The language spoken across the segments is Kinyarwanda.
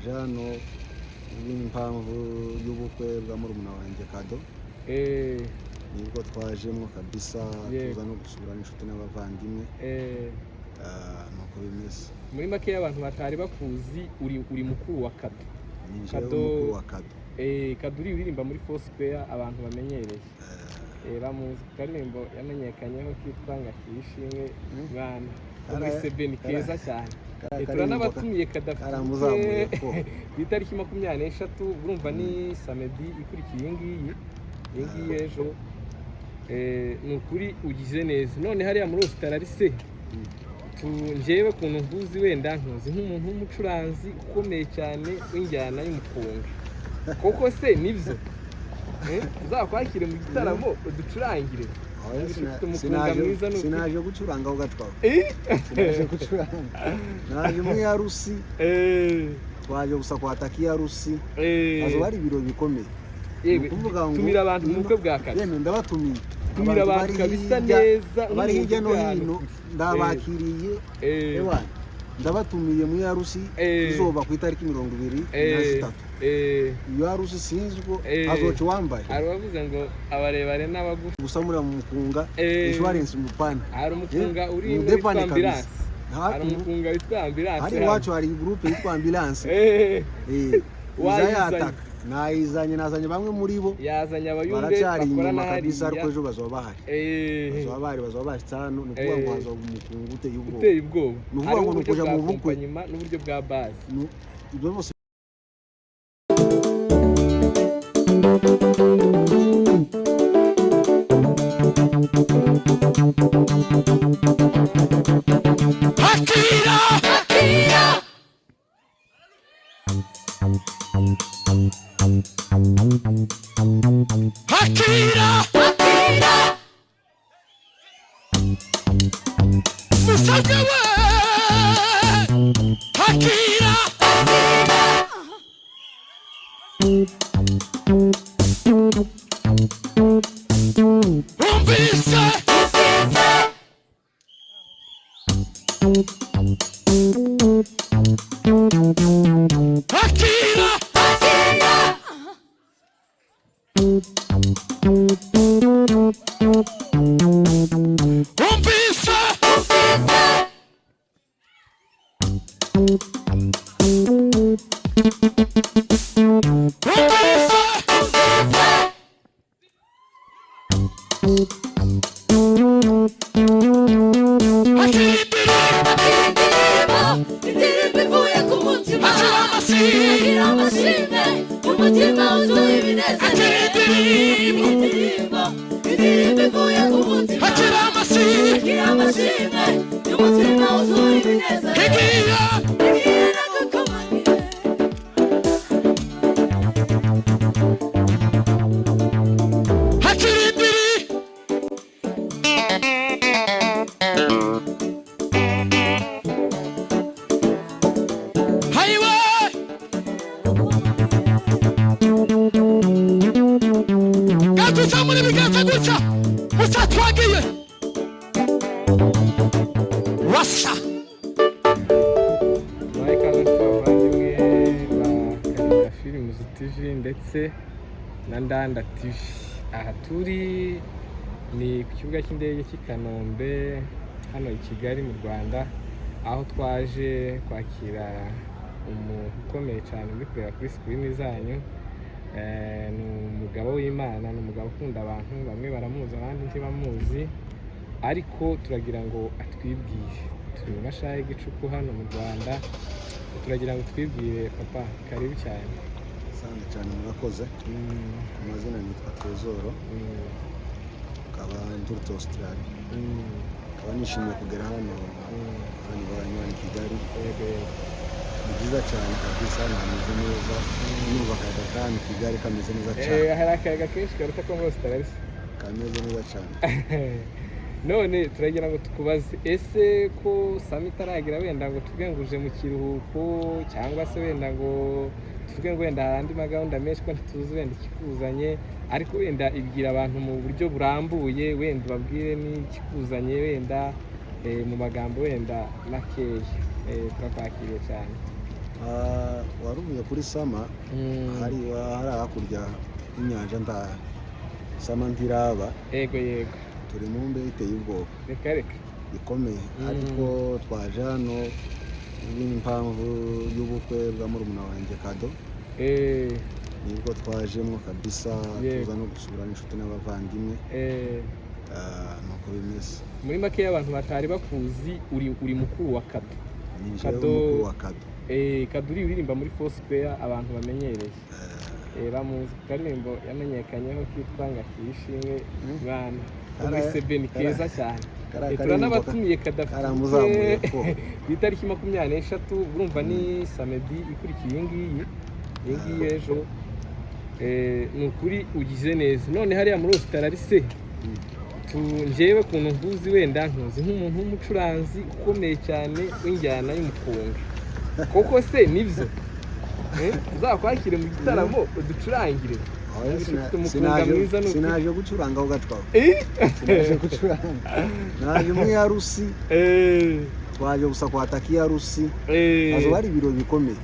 twaje hano n'impamvu y'ubukwe bwa murumuna wanjye Kado. Nibwo twajemo kabisa tuza no gusura inshuti n'abavandimwe. Nuko bimeze. Muri make y'abantu batari bakuzi uri mukuru wa Kado. Mukuru wa Kado. Kado uririmba muri Foursquare abantu bamenyereye. Bamuzi karirimbo yamenyekanyeho kitwa Ngakishimwe mwana. Muri Sebeni keza cyane. Turanabatumiye Kadafi itariki 23 urumva ni samedi ikurikiye ngiyi ejo nukuri ugize neza none hariya muri Australia se njyewe kuntu nkuzi wenda nkuzi nk'umuntu w'umucuranzi ukomeye cyane w'injyana y'umukunga koko se nivyo uzakwakire mu gitaramo uducurangire sinaje gucuranga ho gatwawe sinaje gucuranga naje muri Arusi twaje gusa kwatakiya Arusi azo bari biro bikomeye kuvuga ngo tumira abantu mu bukwe bwa Kado ndabatumiye tumira abantu kabisa neza bari hirya no hino ndabakiriye ndabatumiye muri Arusi izoba ku itariki 23 iyo Arusi sinzwo azoca wambaye aravuze ngo abarebare n'abagufi gusa muri mukunga insurance mupana ari umukunga uri muri ambulance ari umukunga witwa ambulance hari wacu hari group yitwa ambulance wayataka nazanye bamwe muri bo yazanye abayumbe bakorana kabisa ariko ejo bazaba bahari bazaba bahitano no kuvuga ngo hazo umukungu uteye ubwoba no kuvuga ngo kuja mu bukwe nyuma n'uburyo bwa base ibyo bose na Ndanda TV. Aha turi ni ku kibuga cy'indege cy'i Kanombe hano i Kigali mu Rwanda aho twaje kwakira umuntu ukomeye cyane uri kureba kuri screen zanyu. Ni umugabo w'Imana, ni umugabo ukunda abantu, bamwe baramuzi abandi ntibamuzi, ariko turagira ngo atwibwire. Turi mu mashayi y'igicuku hano mu Rwanda, turagira ngo twibwire. Papa karibu cyane. Asante cyane murakoze. Amazina nitwa Tezoro, akaba nturutse Australia. Akaba nishimiye kugera hano i Kigali. Ni byiza cyane kabisa, nameze neza, niba kandi Kigali kameze neza cyane. Hari akayaga kenshi karuta ko muri Australia. Kameze neza cyane. None turagira ngo tukubaze, ese ko Sami taragira wenda ngo tuvuge ngo uje mu kiruhuko cyangwa se wenda ngo tuvuge ngo wenda andi magahunda menshi ko ntituzi wenda ikikuzanye, ariko wenda ibwira abantu mu buryo burambuye, wenda babwire n'ikikuzanye wenda mu magambo wenda makeya. Turakwakiriye cyane. waruvuye kuri sama hari hakurya y'inyanja sama ntiraba, yego turi mu mbeho iteye ubwoba reka bikomeye, ariko twaje hano n'impamvu y'ubukwe bwa murumuna wanjye Kado, nibwo twajemo kabisa, tuza no gusura n'inshuti n'abavandimwe, nuko bimeze. Muri make y'abantu batari bakuzi uri mukuru wa Kado. Mukuru wa Kado. Kado uririmba muri Foursquare abantu bamenyereye. Bamuzi ku karirimbo yamenyekanyeho kitwa Ngakishimwe mwana. Ubise Ben keza cyane. Turanabatumiye Kado afite itariki 23 urumva ni samedi ikurikiye iyi ejo. Nukuri ugize neza. None hariya muri Australia se njyewe kuntu nkuzi wenda nkuzi nk'umuntu w'umucuranzi ukomeye cyane w'injyana y'umukunga, koko se nibyo tuzakwakire mu gitaramo uducurangire? Sinaje gucuranga ho gatwawe, sinaje gucuranga, naje muri ya Rusi, twaje gusa kwataka ya Rusi, azo bari ibiro bikomeye.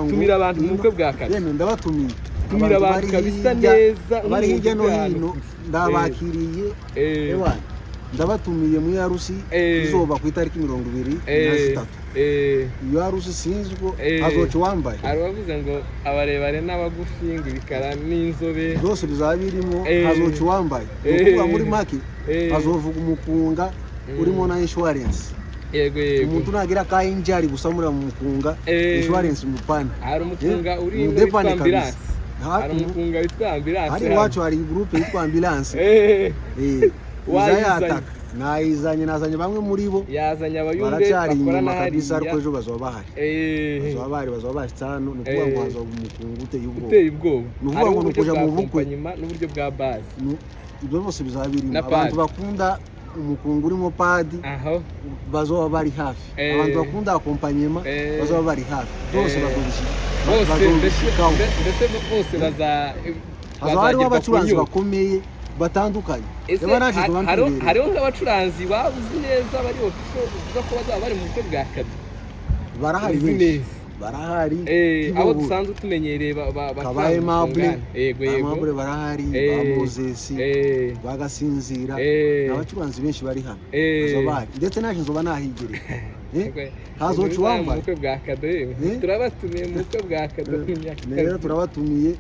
Tumira abantu mu bukwe bwa Kado. Ndabatumiye tumira abantu kabisa neza, bari hirya no hino ndabakiriye, ndabatumiye mu ya Rusi izoba ku itariki 23. Iyo Rusi sinzwo azoca wambaye, aravuze ngo abarebare n'abagufi ngo ibikara n'inzobe byose bizabirimo, azoca wambaye ukuvuga muri make azovuga umukunga urimo na insurance. Yego umuntu nagira ka injari gusa muri mu mukunga, insurance mupana, hari umukunga uri mu ambulance, hari umukunga witwa ambulance, hari wacu hari groupe yitwa ambulance. Wayataka nazanye bamwe muri bo, yazanye abayumbe bakora na kabisa, ariko ejo bazaba bahari, bazaba bahitano, ni kuvuga ngo haza umukungu uteye ubwoba, ni kuvuga ngo nukuja mu bukwe nyuma n'uburyo bwa base, ibyo bose bizabirimo. Abantu bakunda umukungu urimo padi bazaba bari hafi, abantu bakunda akompanyema bazaba bari hafi, bose bazobishika bose bazari abacuranzi bakomeye batandukanye. Hariho nk'abacuranzi babuzi neza bari uvuga ko bazaba bari mu bukwe bwa Kado, barahari benshi, barahari abo dusanzwe tumenyereye Kabaye Mabure, barahari, ba Moses, bagasinzira, n'abacuranzi benshi bari hano bazabari, ndetse naje nzoba nahigereye. Hazoca wambaye ubukwe bwa Kado, turabatumiye mu bukwe bwa Kado rero turabatumiye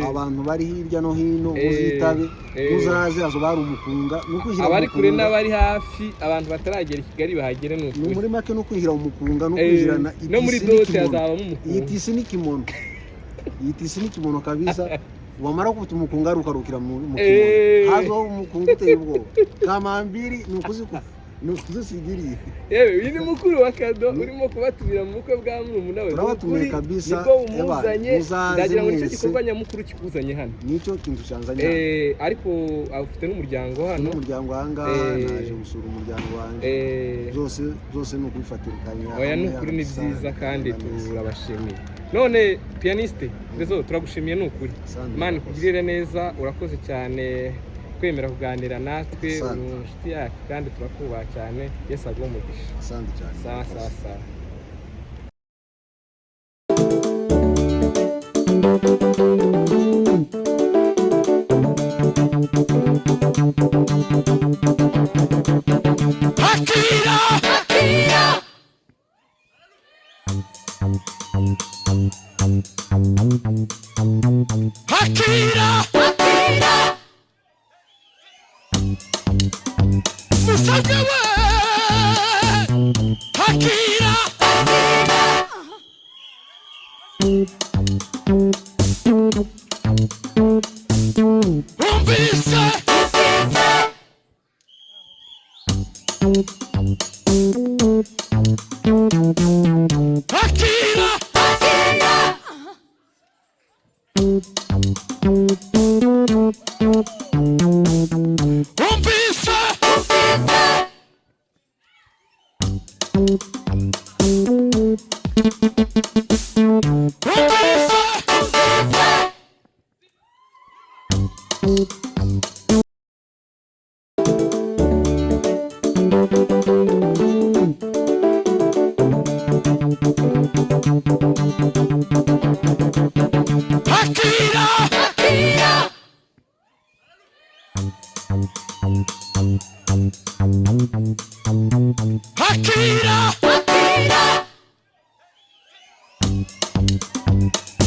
abantu bari hirya no hino, muzitabe muzaze, azo bari umukunga n'ukwishyira abari kure n'abari hafi, abantu bataragera i Kigali bahagere n'ukuri, muri make no kwihira umukunga no kwinjirana no muri dote yazaba mu mukunga, yitisi n'ikimono kabisa. Wamara kuvuta umukunga ukarukira mu kimono, hazo umukunga uteye ubwoba, kamambiri nukuzisigiriye. Uyu ni mukuru wa Kado urimo kubatumira mu bukwe bwa murumuna we, turabatumiye kabisa, nibwo umuzanye, ndagira ngo nicyo gikorwa nyamukuru kikuzanye hano, nicyo kintu cyanzanye, ariko afite n'umuryango hano, n'umuryango ahangaha, naje gusura umuryango wanjye, byose ni ukubifatirikanya. Oya, ni ukuri ni byiza kandi turabashimiye. None pianiste Rezo, turagushimiye ni ukuri, Imana ikugirire neza, urakoze cyane kwemera kuganira natwe, inshuti yacu kandi turakubaha cyane. Yesu aguhe umugisha. Asante cyane. Sawa. Akira Musagawa Akira Umbisa Akira Umbisa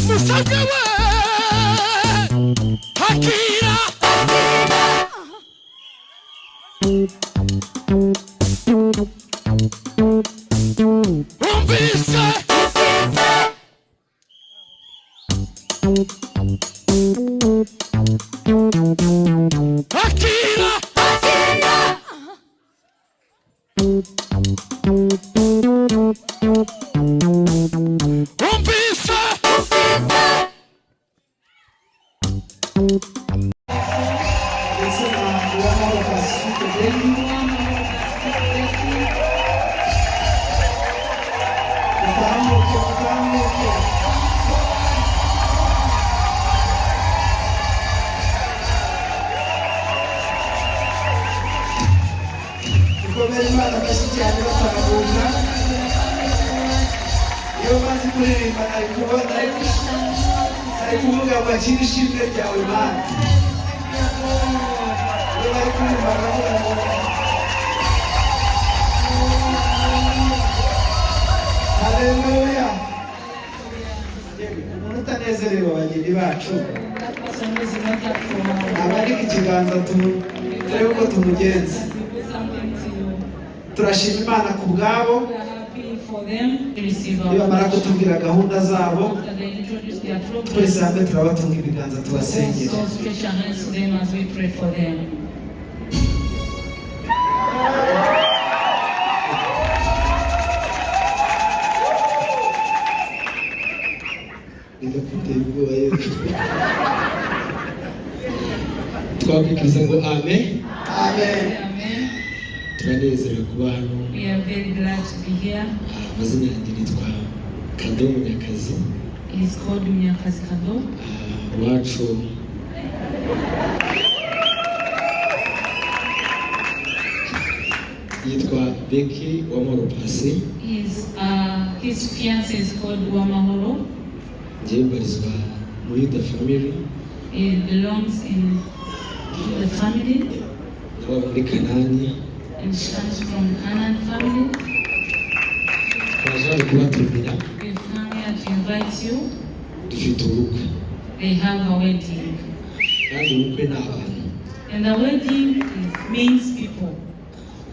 Musagewe Hakira Umbise Hakira Umbise Imana menshi cyane batarabuka iyo maze kuririmba ari kubona ari kuvuga ngo akiri ishimwe ryawe Mana iyo bari kuririmba baravuga ngo haleluya. Umuntu utanezerewe abageni bacu abarika ikiganza turebe uko tumugenza. Turashima Imana ku bwabo nibamara kutubwira gahunda zabo twese hamwe turabatunga ibiganza tubasengere. Twakwikiriza ngo amen. Amen. Turanezerewe kuba hano. We are very glad to be here. Amazina yanjye nitwa Kado Munyakazi. He is called Munyakazi Kado. Iwacu yitwa Becky Uwamahoro Pasi. His fiancé is called Uwamahoro. Njyewe mbarizwa muri the family. He belongs in the family. Naba muri Kanani. And she comes from Canaan family. Twaje hano kubatumira. We've come here to invite you. Dufite ubukwe. They have a wedding. Kandi ubukwe ni abantu. And the wedding means people.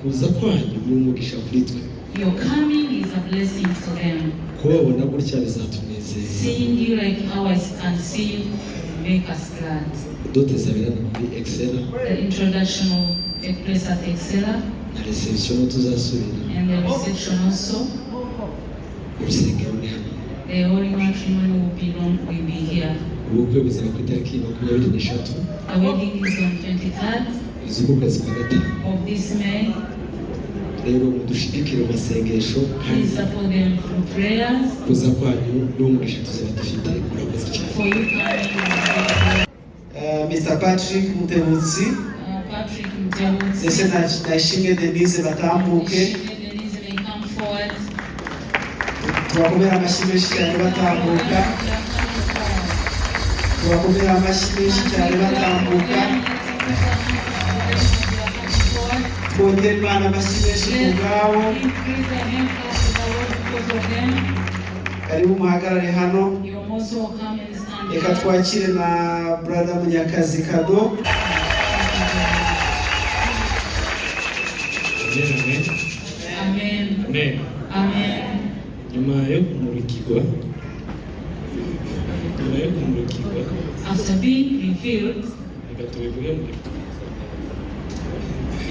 Kuza kwanyu ni umugisha kuri twe. Your coming is a blessing to them. Kubabona gutya bizatunezeza. Seeing you like how I can see you make us glad. Dote zabirana muri Excel. The introduction will take place at Excella. Na reception tuzasubira. And the reception also. Urusengero ni hano. The holy matrimony will be here. Ubukwe buzaba ku itariki 23. The wedding is on 23rd z'ukwezi kwa gatanu. of this May. Rero mudushigikire mu masengesho kandi Please support them through prayers. kuza kwanyu n'umugisha tuzaba dufite murakoze cyane. For you coming, Mr. Patrick Mutebutsi Patrick Mutebutsi. ndetse na Ishimwe Denise batambuke. Denise may come forward. Tubakomera amashyi menshi cyane batambuka. Tubakomera amashyi menshi cyane batambuka. Twongere Imana amashyi menshi ku bwabo. Karibu muhagarare hano. You're most welcome and stand Reka here. twakire na brother Munyakazi Kado. Amen. Amen. Amen. Nyuma yo kumurikirwa After being revealed, reka tubivuge muri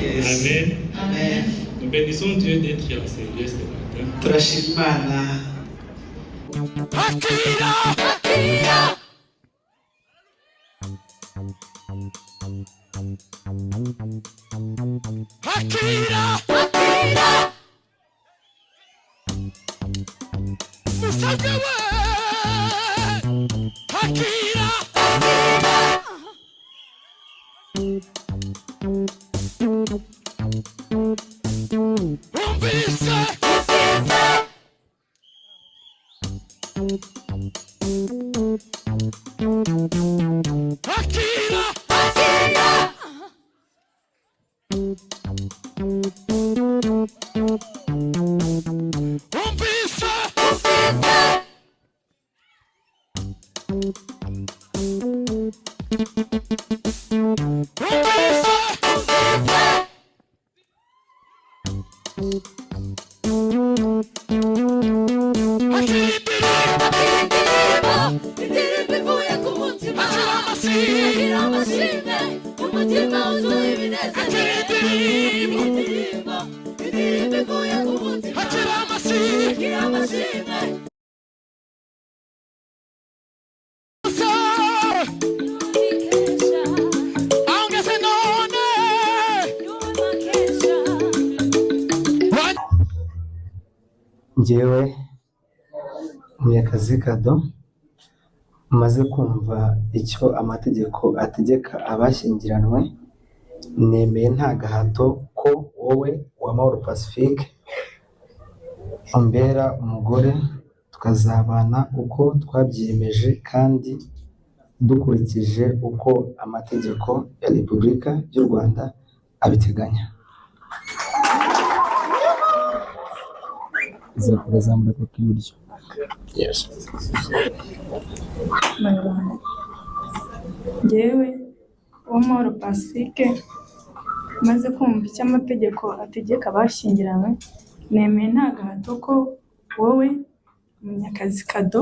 Yes. Amen. Amen. Nous bénissons Dieu d'être enseigné ce matin. Turashima Imana. Hakira Hakira Hakira Hakira Musagewe Hakira Umbise Hakira Umbise Njyewe Munyakazi Kado maze kumva icyo amategeko ategeka abashyingiranywe, nemeye nta gahato ko wowe Uwamahoro Pacifique umbera umugore, tukazabana uko twabyiyemeje kandi dukurikije uko amategeko ya Repubulika y'u Rwanda abiteganya. Urazamura k'iburyo. Yes. Njyewe Uwamahoro Pacifique maze kumva icyo amategeko ategeka abashyingiranywe, nemeye nta gahato ko wowe Munyakazi Kado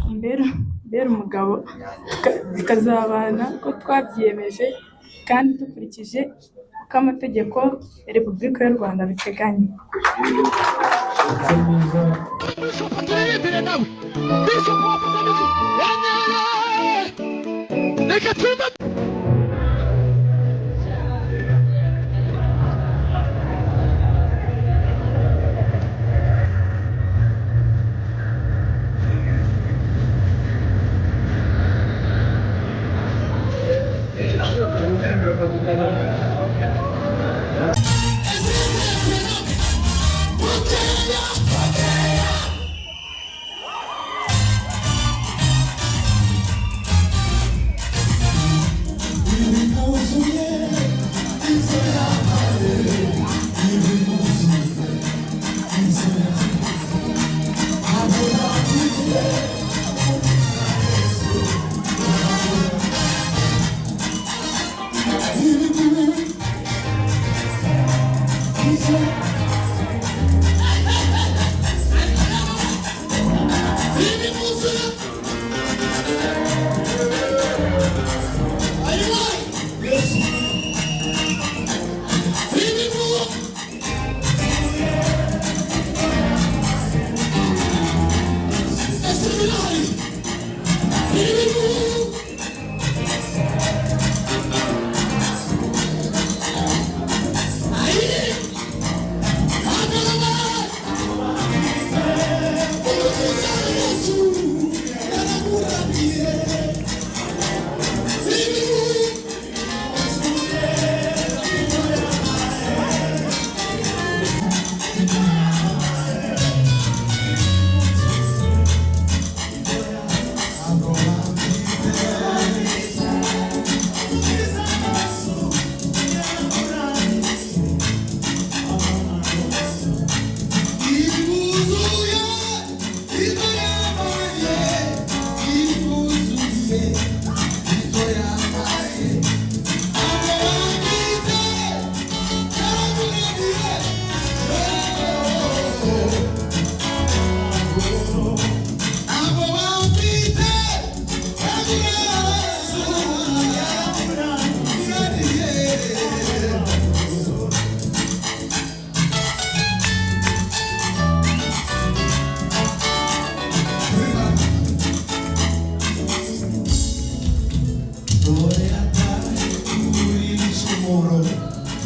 umbera umugabo, tukazabana ko twabyiyemeje kandi dukurikije uko amategeko ya Repubulika y'u Rwanda abiteganya.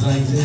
Zaite,